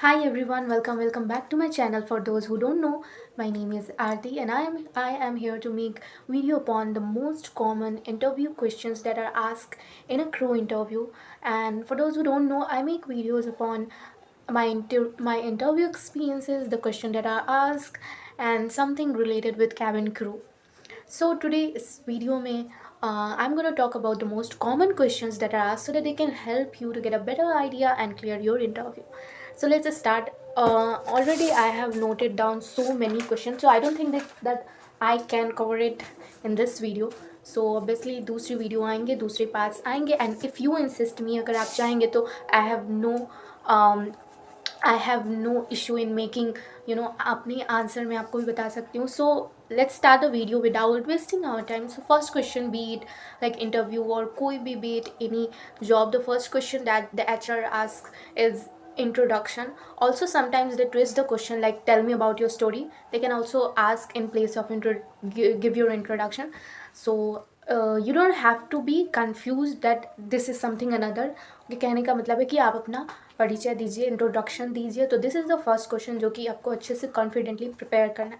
Hi everyone, welcome back to my channel. For those who don't know, my name is Aarti and I am here to make video upon the most common interview questions that are asked in a crew interview. And for those who don't know, I make videos upon my interview experiences, the question that are asked, and something related with cabin crew. So today इस video में I'm going to talk about the most common questions that are asked so that they can help you to get a better idea and clear your interview. So let's just start. Already I have noted down so many questions, so I don't think that I can cover it in this video. So obviously दूसरी video आएंगे, दूसरे parts आएंगे, and if you insist me, अगर आप चाहेंगे तो um, I have no issue in making, अपनी answer मैं आपको भी बता सकती हूँ. So let's start the video without wasting our time. So first question, be it like interview or कोई भी, be it any job, the first question that the HR asks is introduction. Also sometimes they twist the question like tell me about your story. They can also ask in place of give your introduction. So you don't have to be confused that this is something another. कि कहने का मतलब है कि आप अपना परिचय दीजिए, इंट्रोडक्शन दीजिए. तो this is the first question जो कि आपको अच्छे से कॉन्फिडेंटली प्रिपेयर करना है.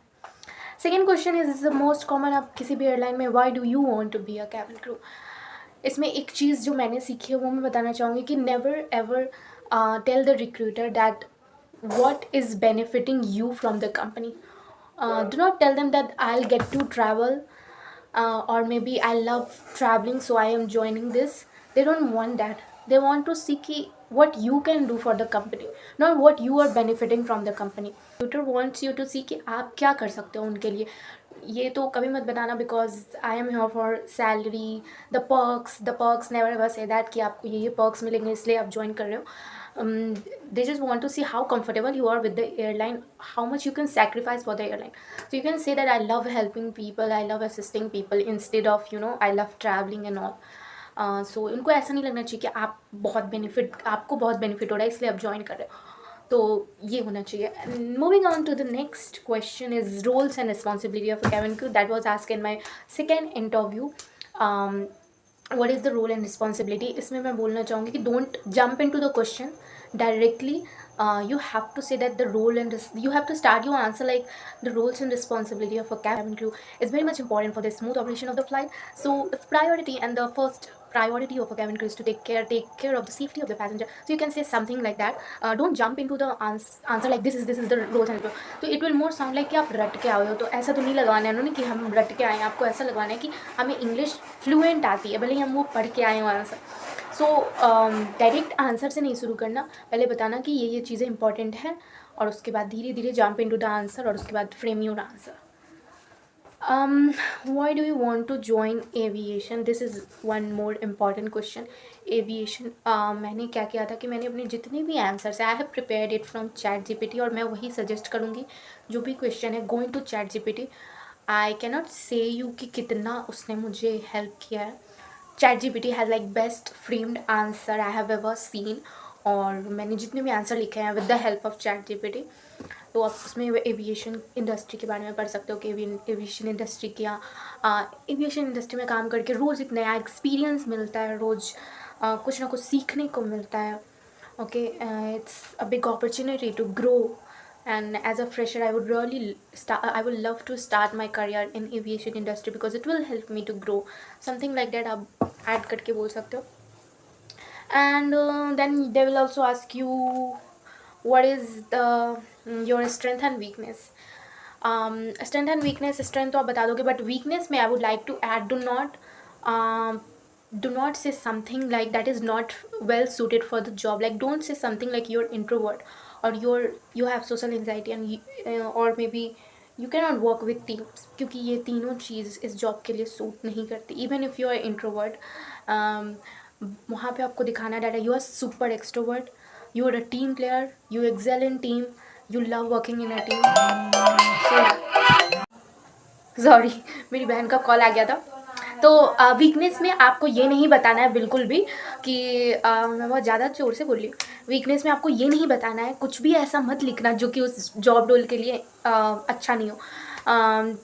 Second question is the most common. आप किसी भी एयरलाइन में why do you want to be a cabin crew. इसमें एक चीज़ जो मैंने सीखी है वो मैं बताना चाहूँगी कि never ever tell the recruiter that what is benefiting you from the company. Do not tell them that I'll get to travel, or maybe I love traveling so I am joining this. They don't want that. They want to see what you can do for the company, not what you are benefiting from the company. Recruiter wants you to see कि आप क्या कर सकते हो उनके लिए. ये तो कभी मत बताना because I am here for salary, the perks never ever say that कि आपको ये पर्क्स मिलेंगे इसलिए आप ज्वाइन कर रहे हो. They just want to see how comfortable you are with the airline, how much you can sacrifice for the airline. So you can say that I love helping people, I love assisting people instead of I love traveling and all. So इनको ऐसा नहीं लगना चाहिए कि आपको बहुत benefit हो रहा है इसलिए आप ज्वाइन कर रहे हो. तो ये होना चाहिए. Moving on to the next question is roles and responsibility of a cabin crew. That was asked in my second interview. What is the role and responsibility. इसमें मैं बोलना चाहूँगी कि don't jump into the question directly. You have to say that the role and you have to start your answer like the roles and responsibility of a cabin crew is very much important for the smooth operation of the flight. So the priority and the first priority of a cabin crew is to take care of the safety of the passenger. So you can say something like that. Don't jump into the answer like this is the roles and responsibility. तो it will more sound like कि आप रट के आए हो. तो ऐसा तो नहीं लगवाना है उन्होंने कि हम रट के आए हैं. आपको ऐसा लगवाना है कि हमें इंग्लिश फ्लुएंट आती है भले ही हम वो पढ़ के आए हैं वहाँ से. सो डायरेक्ट आंसर से नहीं शुरू करना. पहले बताना कि ये चीज़ें इंपॉर्टेंट हैं और उसके बाद धीरे धीरे जंप इनटू द आंसर और उसके बाद frame your answer. Why do you want to join aviation? This is one more important question. Aviation. मैंने क्या किया था कि मैंने अपने जितने भी आंसर्स है I have prepared it from ChatGPT और मैं वही सजेस्ट करूँगी. जो भी क्वेश्चन है going to ChatGPT. I cannot say you कि कितना उसने मुझे हेल्प किया है. ChatGPT has like best framed answer I have ever seen. और मैंने जितने भी आंसर लिखे हैं with the help of ChatGPT. तो आप उसमें एविएशन इंडस्ट्री के बारे में पढ़ सकते हो कि एविएशन इंडस्ट्री क्या. एविएशन इंडस्ट्री में काम करके रोज़ एक नया एक्सपीरियंस मिलता है, रोज़ कुछ ना कुछ सीखने को मिलता है. Okay, it's a big opportunity to grow. And as a fresher I would love to start my career in aviation industry because it will help me to grow. Something like that आप add करके बोल सकते हो. And then they will also ask you what is your strength and weakness. Strength and weakness. Strength तो आप बता दोगे but weakness में I would like to add do not say something like that is not well suited for the job. Like don't say something like you're introvert or you have social anxiety and or maybe you cannot work with teams क्योंकि ये तीनों चीज़ इस job के लिए suit नहीं करती. Even if you are introvert, वहाँ पे आपको दिखाना that you are super extrovert, you are a team player, you excel in team, you love working in a team. Sorry मेरी बहन का कॉल आ गया था. तो वीकनेस में आपको ये नहीं बताना है बिल्कुल भी कि मैं बहुत ज़्यादा जोर से बोल रही हूँ. वीकनेस में आपको ये नहीं बताना है, कुछ भी ऐसा मत लिखना जो कि उस जॉब रोल के लिए अच्छा नहीं हो.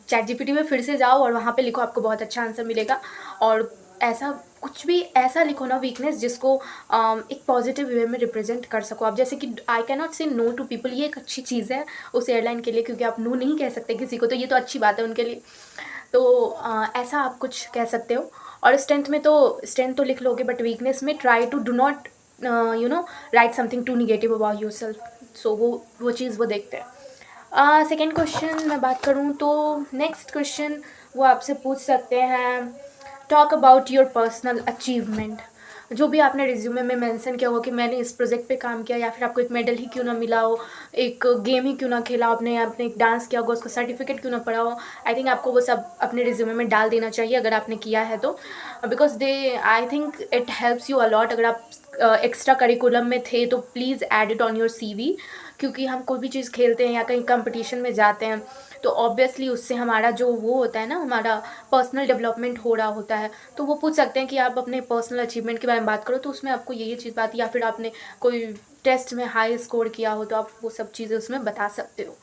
चैट जीपीटी में फिर से जाओ और वहाँ पे लिखो, आपको बहुत अच्छा आंसर मिलेगा. और ऐसा कुछ भी ऐसा लिखो ना वीकनेस जिसको एक पॉजिटिव वे में रिप्रेजेंट कर सको आप। जैसे कि आई कैन नॉट से नो टू पीपल, ये एक अच्छी चीज़ है उस एयरलाइन के लिए, क्योंकि आप नो नहीं कह सकते किसी को, तो ये तो अच्छी बात है उनके लिए। तो ऐसा आप कुछ कह सकते हो। और स्ट्रेंथ तो लिख लोगे, बट वीकनेस में try to do not write something too negative about yourself. So वो चीज़ वो देखते हैं। सेकेंड क्वेश्चन मैं बात करूँ तो नेक्स्ट क्वेश्चन वो आपसे पूछ सकते हैं, talk about your personal achievement. जो भी आपने रिज्यूमे में मेंशन किया हो कि मैंने इस प्रोजेक्ट पे काम किया, या फिर आपको एक मेडल ही क्यों ना मिला हो, एक गेम ही क्यों ना खेला आपने एक डांस किया होगा, उसका सर्टिफिकेट क्यों ना पड़ा हो, आई थिंक आपको वो सब अपने रिज्यूमे में डाल देना चाहिए अगर आपने किया है तो। Because they I think it helps you a lot. अगर आप एक्स्ट्रा करिकुलम में थे तो please add it on your CV, क्योंकि हम कोई भी चीज़ खेलते हैं या कहीं कंपटीशन में जाते हैं तो ऑब्वियसली उससे हमारा जो वो होता है ना, हमारा पर्सनल डेवलपमेंट हो रहा होता है। तो वो पूछ सकते हैं कि आप अपने पर्सनल अचीवमेंट के बारे में बात करो, तो उसमें आपको ये चीज़ बात, या फिर आपने कोई टेस्ट में हाई स्कोर किया हो तो आप वो सब चीज़ें उसमें बता सकते हो।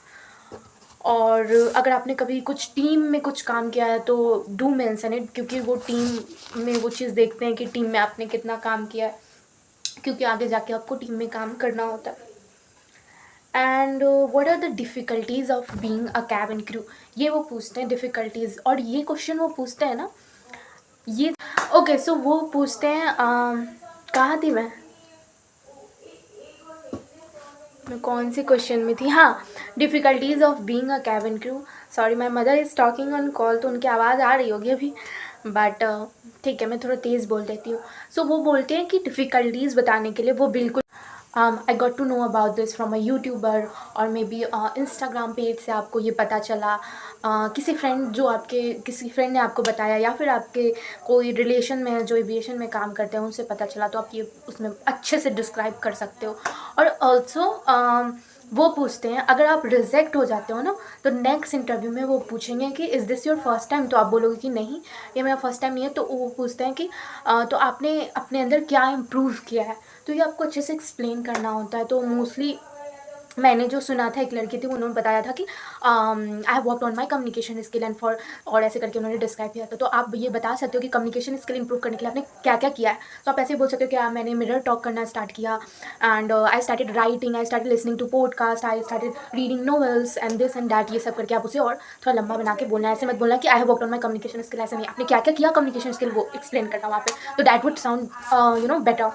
और अगर आपने कभी कुछ टीम में कुछ काम किया है तो डू मेंशन इट, क्योंकि वो टीम में वो चीज़ देखते हैं कि टीम में आपने कितना काम किया है, क्योंकि आगे जाके आपको टीम में काम करना होता है। And what are the difficulties of being a cabin crew, ये वो पूछते हैं डिफ़िकल्टीज़। और ये क्वेश्चन वो पूछते हैं ना, ये ओके सो वो पूछते हैं कहाँ थी मैं कौन से क्वेश्चन में थी, हाँ, difficulties of being a cabin crew. Sorry my mother is talking on call, तो उनकी आवाज़ आ रही होगी अभी, बट ठीक है मैं थोड़ा तेज़ बोल देती हूँ। सो वो बोलते हैं कि डिफ़िकल्टीज़ बताने के लिए वो बिल्कुल I got to know about this from a YouTuber, और मे बी इंस्टाग्राम पेज से आपको ये पता चला, किसी फ्रेंड ने आपको बताया, या फिर आपके कोई रिलेशन में है जो एविएशन में काम करते हैं उनसे पता चला, तो आप ये उसमें अच्छे से डिस्क्राइब कर सकते हो। और ऑल्सो वो पूछते हैं अगर आप रिजेक्ट हो जाते हो ना, तो नेक्स्ट इंटरव्यू में वो पूछेंगे कि is this your first time, तो आप बोलोगे कि नहीं ये मेरा फर्स्ट टाइम नहीं है, तो वो पूछते हैं कि तो आपने अपने अंदर क्या इम्प्रूव किया है, तो ये आपको अच्छे से एक्सप्लेन करना होता है। तो मोस्टली मैंने जो सुना था, एक लड़की थी उन्होंने बताया था कि I have worked on my communication skill and for, और ऐसे करके उन्होंने डिस्क्राइब किया था। तो आप ये बता सकते हो कि कम्युनिकेशन स्किल इंप्रूव करने के लिए आपने क्या क्या किया है। तो आप ऐसे बोल सकते हो कि मैंने मिरर टॉक करना स्टार्ट किया, and I started writing, I started listening to podcast, I started reading novels and this and that. ये सब करके आप उसे और थोड़ा लंबा बना के बोलना है, ऐसे मत बोलना कि I have worked on my communication skill, ऐसे नहीं, आपने क्या क्या किया कम्युनिकेशन स्किल वो एक्सप्लेन करना वहाँ पे, तो that would sound better.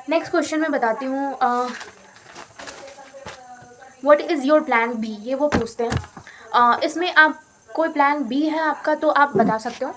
Next question मैं बताती हूँ, what is your plan B, ये वो पूछते हैं। इसमें आप कोई प्लान बी है आपका तो आप बता सकते हो।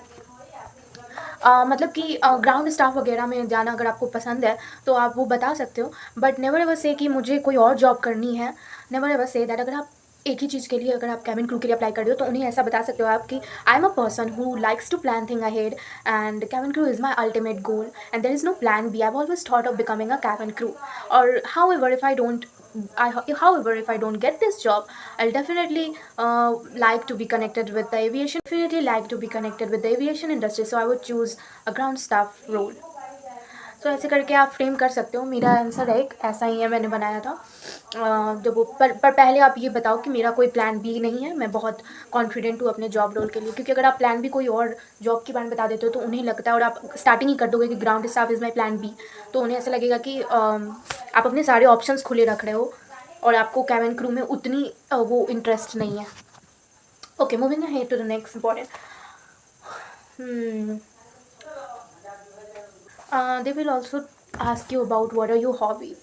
मतलब कि ग्राउंड स्टाफ वगैरह में जाना अगर आपको पसंद है तो आप वो बता सकते हो, बट नेवर एवर से कि मुझे कोई और जॉब करनी है। Never ever say that. अगर आप एक ही चीज़ के लिए, अगर आप कैबिन क्रू के लिए अप्लाई कर रहे हो तो उन्हें ऐसा बता सकते हो आप कि I am a person who likes to plan thing ahead and cabin crew is my ultimate goal and there is no plan B, I have always thought of becoming a cabin crew. और however if I don't get this job, I'll definitely like to be connected with the aviation, definitely like to be connected with the aviation industry, so I would choose a ground staff role. तो ऐसे करके आप frame कर सकते हो। मेरा answer एक ऐसा ही है, मैंने बनाया था। जब वो पर पहले आप ये बताओ कि मेरा कोई प्लान बी नहीं है, मैं बहुत कॉन्फिडेंट हूँ अपने जॉब रोल के लिए, क्योंकि अगर आप प्लान बी कोई और जॉब के बारे में बता देते हो तो उन्हें लगता है, और आप स्टार्टिंग ही कर दोगे कि ground staff is my plan B, तो उन्हें ऐसा लगेगा कि आप अपने सारे ऑप्शंस खुले रख रहे हो और आपको कैबिन क्रू में उतनी वो इंटरेस्ट नहीं है। Okay, moving ahead to the next important, they will also ask you about what are your hobbies.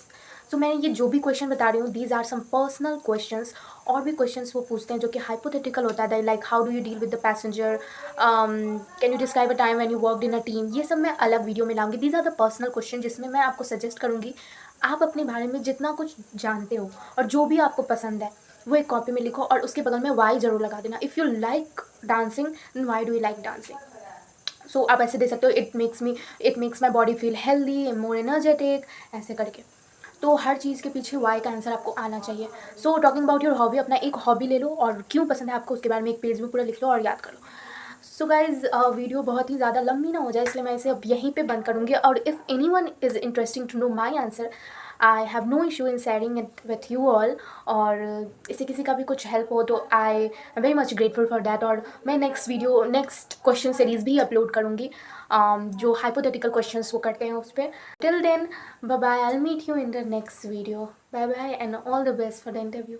So मैं ये जो भी क्वेश्चन बता रही हूँ, these are some personal questions. और भी क्वेश्चंस वो पूछते हैं जो कि हाइपोथेटिकल होता है, like how do you deal with the passenger, can you describe a time when you worked in a team. ये सब मैं अलग वीडियो में लाऊंगी। These are the personal question जिसमें मैं आपको सजेस्ट करूँगी आप अपने बारे में जितना कुछ जानते हो और जो भी आपको पसंद है वो एक कॉपी में लिखो, और उसके बगल में वाई ज़रूर लगा देना। If you like dancing then why do you like dancing. So आप ऐसे दे सकते हो, it makes my body feel healthy, more energetic, ऐसे करके। तो हर चीज़ के पीछे वाई का आंसर आपको आना चाहिए। So talking about your hobby, अपना एक हॉबी ले लो और क्यों पसंद है आपको उसके बारे में एक पेज में पूरा लिख लो और याद कर लो। सो गाइज, वीडियो बहुत ही ज़्यादा लंबी ना हो जाए इसलिए मैं इसे अब यहीं पे बंद करूँगी। और if any one is interesting to know my answer, I have no issue in sharing it with you all. और इससे किसी का भी कुछ हेल्प हो तो I am very much grateful for that. और मैं नेक्स्ट क्वेश्चन सीरीज़ भी अपलोड करूँगी, जो हाइपोथेटिकल क्वेश्चंस वो करते हैं उस पर। Till then, bye bye, I will meet you in the next video. Bye bye and all the best for the interview.